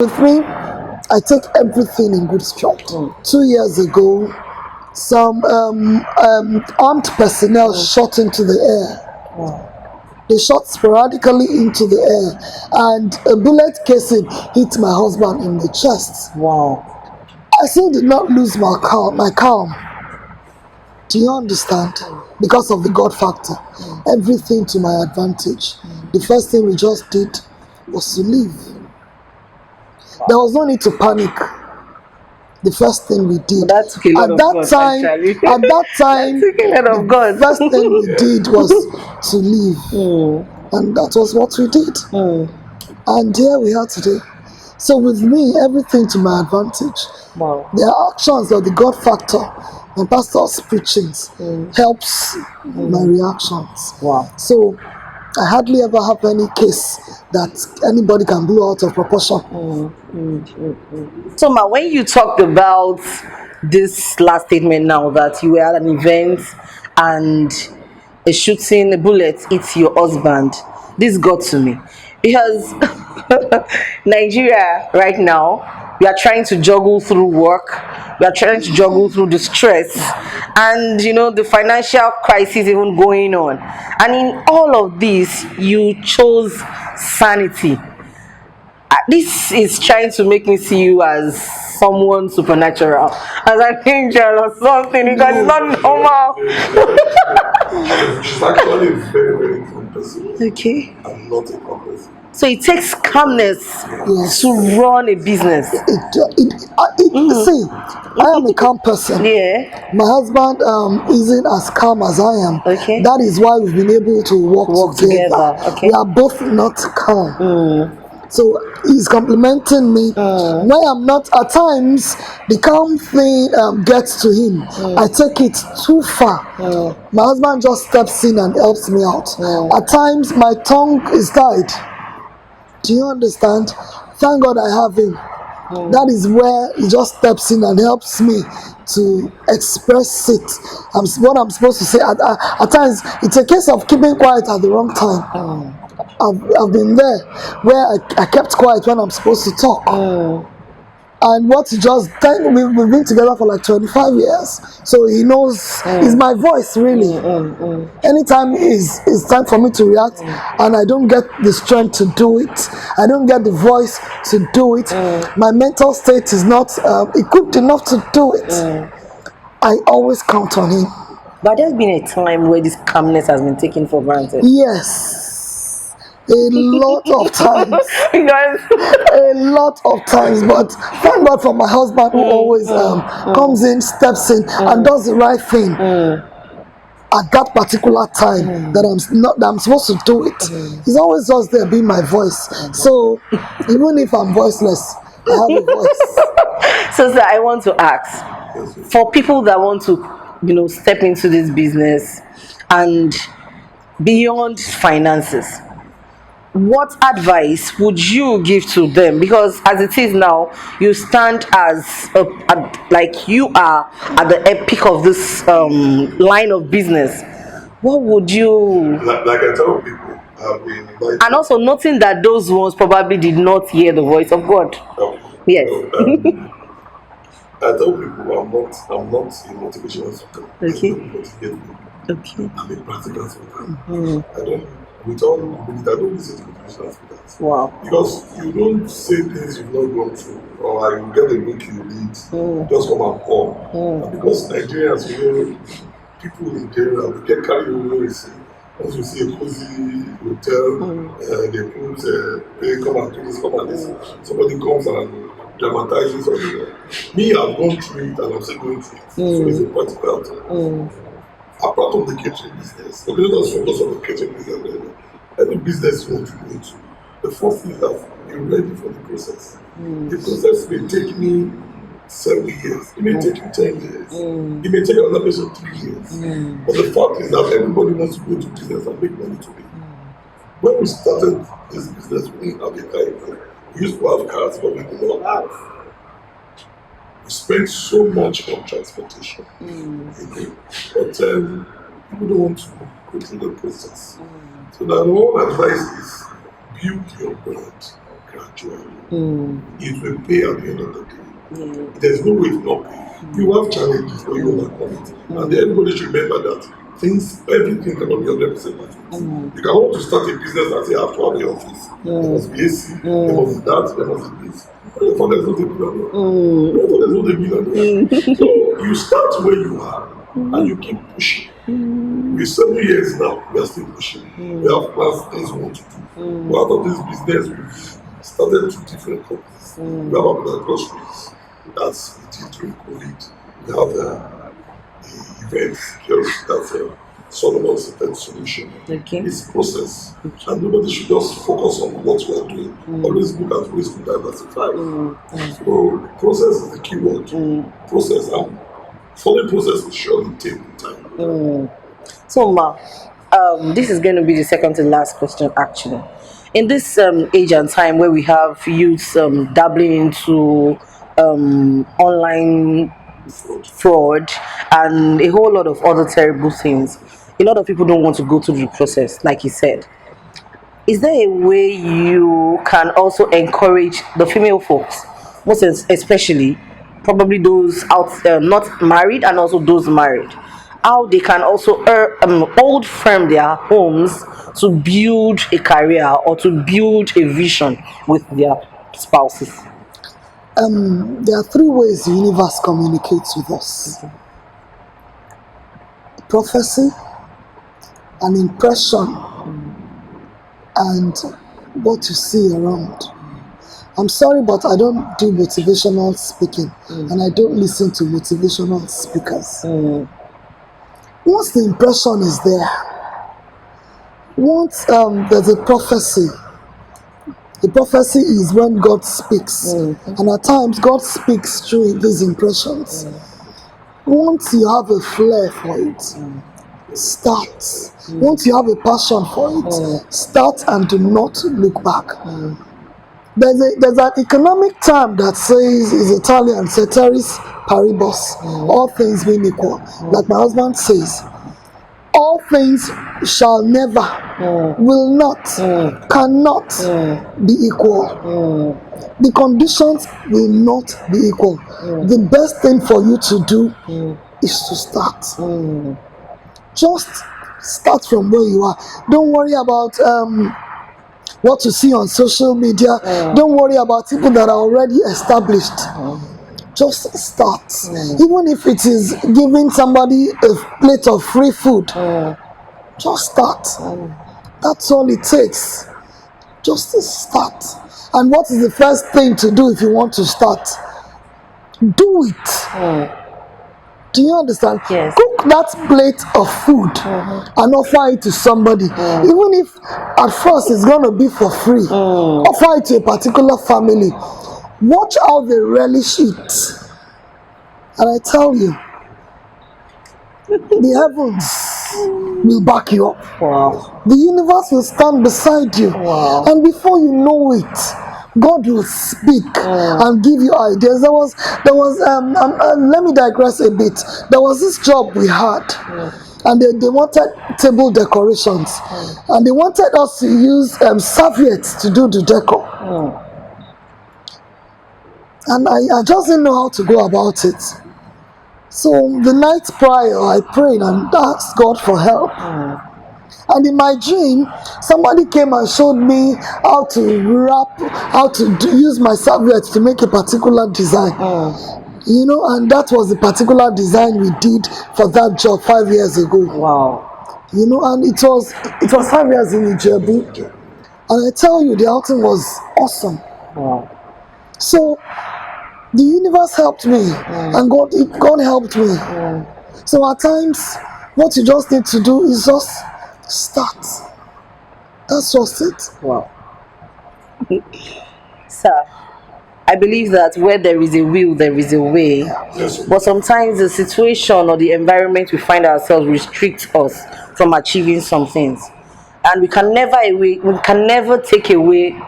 With me, I take everything in good stride. 2 years ago, some armed personnel shot into the air. They shot sporadically into the air, and a bullet casing hit my husband in the chest. Wow. I still did not lose my calm. Do you understand? Because of the God factor. Everything to my advantage. The first thing we just did was to leave. There was no need to panic. The first thing we did That took a lot at of that guts, time, actually. at that time, That took a lot of guts. the first thing we did was to leave, and that was what we did. And here we are today. So with me, everything to my advantage. Wow. There are actions of the God factor and pastor's preachings helps my reactions. Wow. So I hardly ever have any case that anybody can blow out of proportion. So, Ma, when you talked about this last statement now that you were at an event and a bullet hits your husband, this got to me because Nigeria right now, we are trying to juggle through work, we are trying to juggle through the stress, and the financial crisis even going on, and in all of this, you chose sanity. This is trying to make me see you as someone supernatural, as an angel or something, because it's not normal. She's actually a very, very calm person. Okay. I'm not a calm person. So it takes calmness to run a business. See, I am a calm person. Yeah. My husband isn't as calm as I am. Okay. That is why we've been able to work together. Okay. We are both not calm. So he's complimenting me. When I'm not, at times, the calm thing gets to him. I take it too far. My husband just steps in and helps me out. At times, my tongue is tied. Do you understand? Thank God I have him. That is where he just steps in and helps me to express it. What I'm supposed to say. At times, it's a case of keeping quiet at the wrong time. I've been there where I kept quiet when I'm supposed to talk. And what he just done, we've been together for like 25 years. So he knows it's my voice really. Anytime it's time for me to react and I don't get the strength to do it, I don't get the voice to do it, my mental state is not equipped enough to do it. I always count on him. But there's been a time where this calmness has been taken for granted. Yes. A lot of times. Because A lot of times, but thank God for my husband who always comes in, steps in, and does the right thing at that particular time that I'm supposed to do it. He's always just there being my voice. So even if I'm voiceless, I have a voice. So sir, I want to ask, for people that want to, step into this business and beyond finances, what advice would you give to them? Because as it is now, you stand like you are at the epic of this line of business. What would you? Like I tell people, I've been invited. And also noting that those ones probably did not hear the voice of God. Yes. I tell people I'm not a motivational speaker. Okay. Okay. I'm a practical speaker. With all humility, I don't listen to motivational speakers. Wow. Because you don't say things you've not gone through, or you get a book you read, just come and call. And because Nigerians, people in general, we get carried away. Once you see a cozy hotel, they put, come and do this, come and this. Somebody comes and dramatizes something. Me, I've gone through it and I'm still going through it. So it's a practical thing. Apart from the catering business, okay, let us focus on the catering business. Any business you want to go into, the first thing is that you're ready for the process. The process may take me 7 years, it may take you 10 years, it may take another person 3 years. But the fact is that everybody wants to go to business and make money today. When we started this business, we didn't have a car. We used to have cars, but we did not have. We spend so much on transportation, but people don't want to go through the process. So now, one advice is build your brand, gradually. It will pay at the end of the day. There's no way to not pay. You have challenges, but you overcome it. And then everybody should remember that everything cannot be 100% perfect. You can want to start a business and say, I have to have an office. There must be AC, there must be that, there must be this. Therefore, there's not a billionaire. Therefore, there's not a billionaire. So you start where you are and you keep pushing. We're 7 years now, we are still pushing. We have plans, things we want to do. But out of this business, we've started 2 different companies. We have Abuladotcom groceries. That's we did during COVID. We have the event security, that's Solomon's event solution. Okay. It's process. And nobody should just focus on what we are doing. Always look at ways to diversify. So process is the key word. Process, and following process will surely take time. So, Ma, this is going to be the second to last question, actually. In this age and time where we have youths dabbling into online fraud and a whole lot of other terrible things, a lot of people don't want to go through the process, like you said. Is there a way you can also encourage the female folks, most especially probably those out not married and also those married, how they can also hold firm their homes to build a career or to build a vision with their spouses? There are 3 ways the universe communicates with us: prophecy, an impression, and what you see around. I'm sorry, but I don't do motivational speaking, and I don't listen to motivational speakers. Once the impression is there, once there's a prophecy, the prophecy is when God speaks, and at times God speaks through these impressions. Once you have a flair for it, start. Once you have a passion for it, start and do not look back. There's an economic term that says, is Italian, ceteris paribus, all things being equal. Like my husband says, all things shall never, will not, cannot be equal. The conditions will not be equal. The best thing for you to do is to start. Just start from where you are. Don't worry about what you see on social media. Don't worry about people that are already established. Just start. Even if it is giving somebody a plate of free food, just start. That's all it takes. Just start. And what is the first thing to do if you want to start? Do it. Do you understand? Yes. Cook that plate of food and offer it to somebody. Even if at first it's going to be for free, offer it to a particular family. Watch how they relish it. And I tell you, the heavens will back you up. Wow. The universe will stand beside you. Wow. And before you know it, God will speak and give you ideas. There was let me digress a bit. There was this job we had, and they wanted table decorations, and they wanted us to use serviettes to do the decor. And I just didn't know how to go about it. So the night prior, I prayed and asked God for help. And in my dream, somebody came and showed me how to wrap, use my serviettes to make a particular design. You know, and that was the particular design we did for that job 5 years ago. Wow. You know, and it was 5 years in Ijebu. And I tell you, the outing was awesome. Wow. So the universe helped me, and God helped me. So at times, what you just need to do is just start. That's just it. Wow. Sir, I believe that where there is a will, there is a way. But sometimes the situation or the environment we find ourselves restricts us from achieving some things. And we can never take away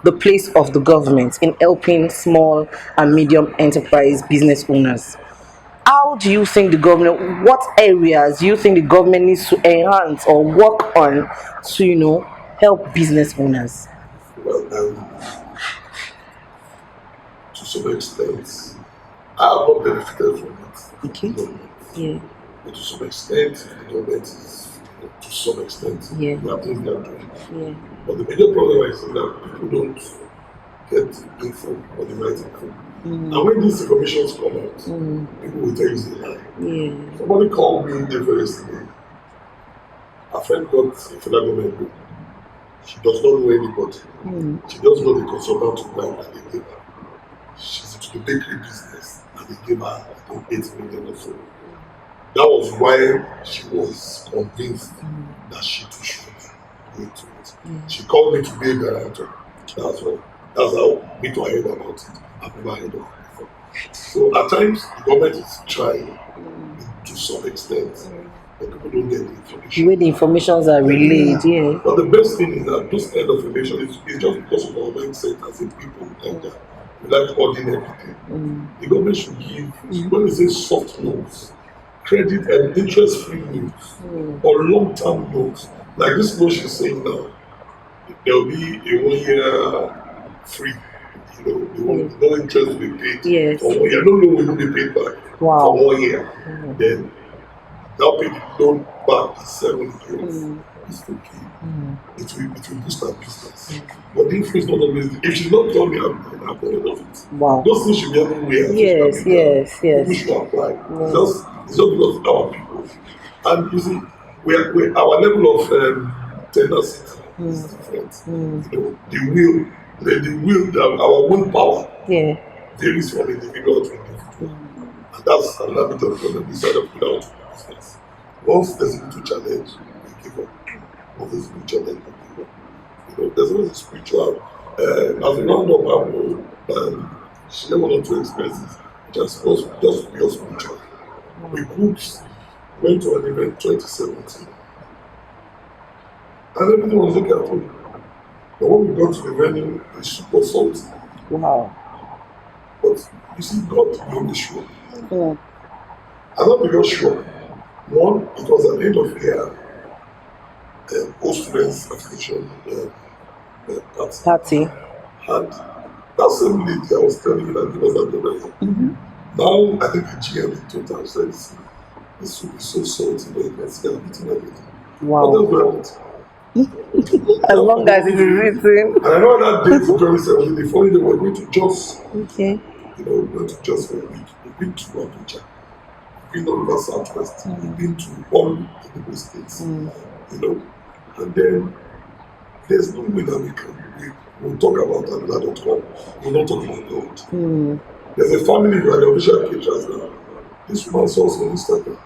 the place of the government in helping small and medium enterprise business owners. How do you think the government, what areas do you think the government needs to enhance or work on to, help business owners? Well, to some extent. I have not benefited from it. Okay. You know, Yeah. but to some extent, the government is, to some extent, Yeah. there are things they are doing. Yeah. But the major problem is that people don't get info or the right info. And when these informations come out, people will tell you it's a lie. Yeah. Somebody called me yesterday. A friend got a federal government loan. She does not know anybody. She just got a consultant to buy and they gave her. She's into the bakery business and they gave her, I think, 8 million or so. That was why she was convinced that she too should go into it. She called me to be a guarantor. That's all. That's how me to heard about it. I've never heard of it before. So at times the government is trying to some extent, but people don't get the information. The way the informations are relayed, yeah. But the best thing is that this kind of information is just because of our mindset as a people like that. We like hoarding everything. The government should give, when we say soft loans, credit and interest-free loans, or long-term loans. Like this loan she's saying now, there will be a 1 year free. No interest will be paid for 1 year. No loan will be paid back for 1 year. Then they'll pay the loan back in 7 years. It's okay. It will boost our business. But the info is not always. If she's not telling me, I'm heard of it. Wow. Those things should be everywhere. Yes. People should apply. It's just because of our people. And you see, our level of tenacity is different. The will, our willpower varies from individual to individual. And that's another bit of problem inside of business. Once there's a little challenge, we give up. Once there's a little challenge, we give up. There's always a spiritual. As we round up, I will share 1 or 2 experiences, which are supposed just to be spiritual. We groups went to an event 2017, and everything was okay at home. But when we got to the venue, the soup was salty. Wow. But you see, God made me sure. I'm not because sure. One, it was an end of year post students affiliation party. And that same lady I was telling you that was at the venue. Now I think the GM in total said this soup is so salty that you can see I'm eating everything. Wow. But that's what I want. As long as it is written. And I know that day for 2017, the following day we were going to Jos. Okay. We went to Jos for a week. We've been to Abuja. We've been all over Southwest. We've been to all the states. And then there's no way that we'll talk about Abuladotcom. We'll not talk about God. There's a family who are the official caterers now. This woman saw us on Instagram.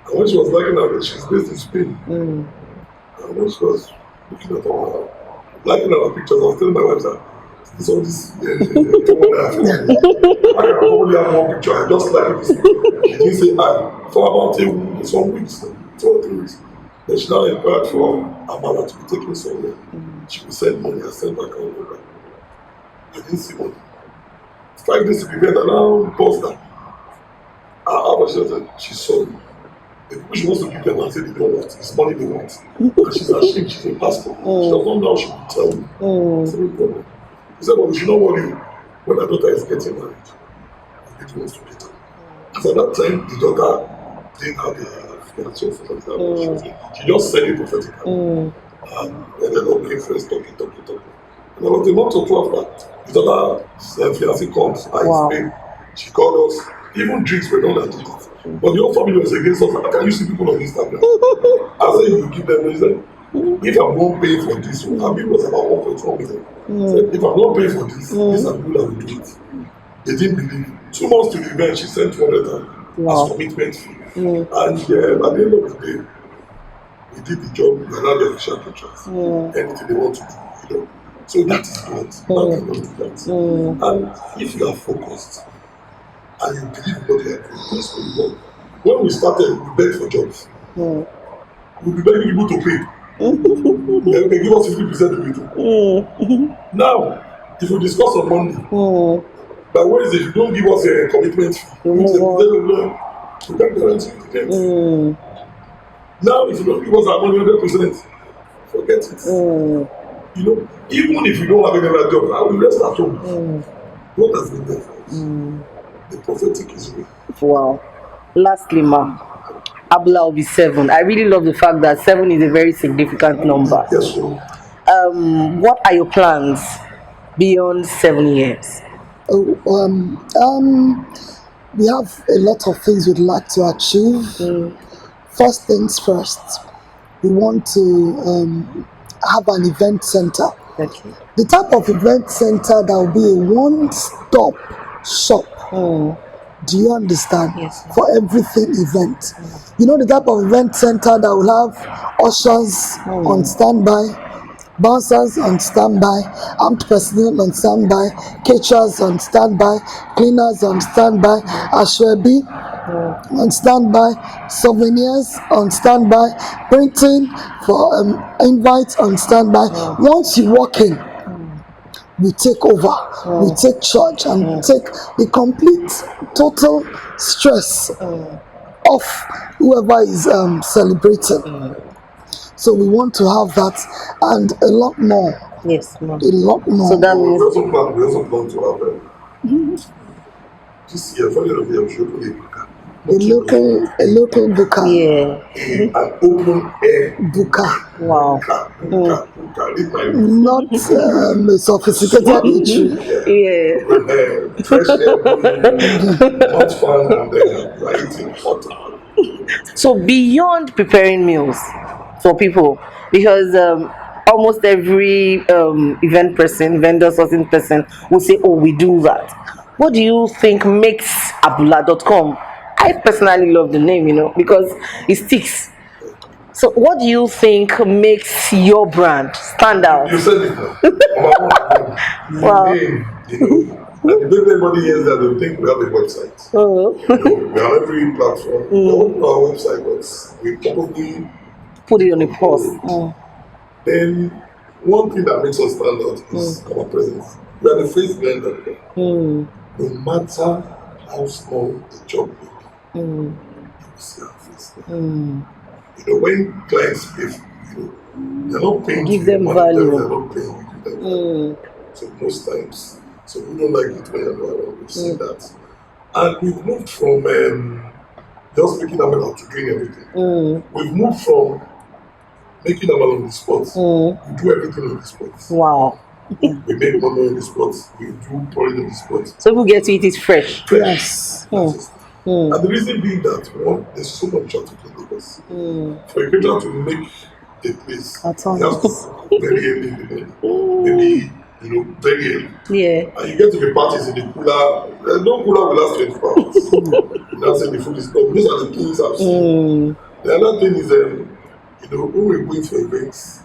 And when she was liking at it, she's based in Spain. And when she was looking at liking our pictures, I was telling my wife that it's all this I can only have one picture, I just like this. She didn't say hi for about some weeks, 2 or 3 weeks. Then she now inquired for Amala to be taken somewhere. She will send money, I send back all over. I didn't see money. 5 days to be made, and now post that. She saw me. The people she wants to give them and say they don't want, it's money they want. And she's ashamed, she's a pastor. She doesn't know how she will tell me. It's no problem. He said, well, we should not worry when her daughter is getting married. It wants to get her. As at that time, the daughter didn't have a fiancé for something. She just said it prophetically. And ended up being friends talking. And about a month or 2 after, the daughter's fiancé comes, and Spain. She called us. Even drinks were done at it. But the whole family was against us. How can you see people on Instagram? I said, you give them, he said, if I'm not paying for this, I mean, it was about 1.1 million. Said, if I'm not paying for this, these are people that will do it. They didn't believe. 2 months to the event, she sent 200,000 as commitment fee. And at the end of the day, we did the job, we allowed the official pictures. Anything they want to do, So that is God. Man cannot do that. And if you are focused, and you believe what you are doing, that's what you want. When we started, we begged for jobs. We'll be begging people to pay. They give us 50% of it. Now, if we discuss on Monday, by Wednesday, if you don't give us a commitment fee, we can't guarantee you the debt. Now, if you don't give us our money 100%, forget it. Even if you don't have any other job, I will rest at home. God has been there for us. The prophetic is real. Wow. Lastly, ma, Abula will be 7. I really love the fact that 7 is a very significant number. Yes, so What are your plans beyond 7 years? Oh, we have a lot of things we'd like to achieve. First things first, we want to have an event center. Okay. The type of event center that will be a one-stop shop. Do you understand? Yes. For everything event. You know the type of event center that will have ushers on standby, bouncers on standby, armed personnel on standby, caterers on standby, cleaners on standby, ashwebi on standby, souvenirs on standby, printing for invites on standby. Once you walk in, we take over, we take charge, and take the complete total stress of whoever is celebrating. So we want to have that and a lot more. Yes, ma'am. A lot more. So that we means also plan to have this year, for the end of the year, we should open a local booker. yeah. an open air Booker. Wow. buka. This my Not a sophisticated eatery. Yeah. fresh air, hot fan, and then you are eating hot. So beyond preparing meals for people, because almost every event person, vendor sourcing person will say, "Oh, we do that." What do you think makes Abuladotcom? I personally love the name, because it sticks. So, what do you think makes your brand stand out? You said it now. The Wow. name, and if everybody hears that, they'll think we have a website. Oh. We are every platform. We don't know our website, but we probably Put it on a pause. Then one thing that makes us stand out is our presence. We are the face behind that. No matter how small the job may be, you will see our face. When clients pay, they're not paying Give you them money, value. they're not paying you. Give them value. So most times, so we don't like it when you're not around. We see that, and we've moved from just making amala to doing everything. We've moved from making amala on the spot. We do everything on the spot. Wow. We make money on the spot. We do pouring on the spot. So, people get to eat it fresh. Yes. And the reason being that one, there's so much traffic in Lagos. For a creator to make a place, At you have to very early in the morning. Maybe very early. Yeah. And you get to the parties in the cooler. No cooler will last 24 hours. That's when the food is done. These are the things I've seen. The other thing is, when we're going for events,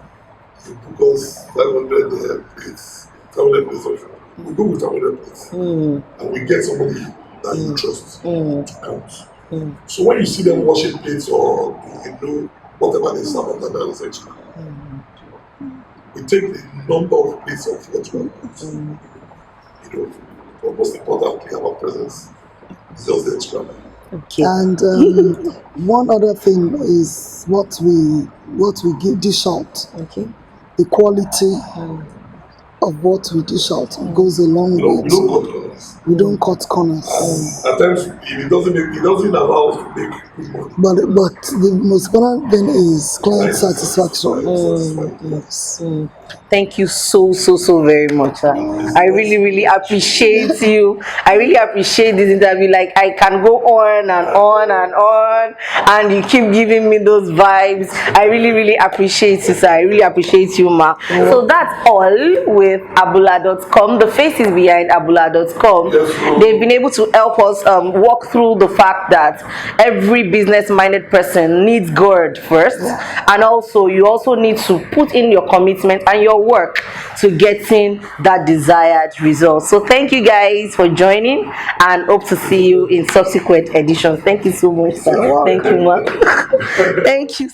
you book us 500 plates, 500 plates of food. We go with 500 plates. And we get somebody that you trust to count. So when you see them washing plates or whatever they serve on that reception, we take the number of plates of what we want. But most importantly, our presence is just the extra mile. Okay. And one other thing is what we give dish out. Okay. The quality of what we dish out goes a long We way. don't cut corners. We don't cut corners. At times, it doesn't allow us to make good money. But the most important thing is client satisfaction. Yes. Thank you so very much. I really appreciate you. I really appreciate this interview. Like, I can go on and on and on, and you keep giving me those vibes. I really appreciate you, sir. I really appreciate you, ma. So that's all with Abuladotcom. The faces behind Abuladotcom. They've been able to help us walk through the fact that every business-minded person needs God first, and also you also need to put in your commitment and your work to getting that desired result. So thank you guys for joining, and hope to see you in subsequent editions. Thank you so much, sir. Thank you, ma. Thank you.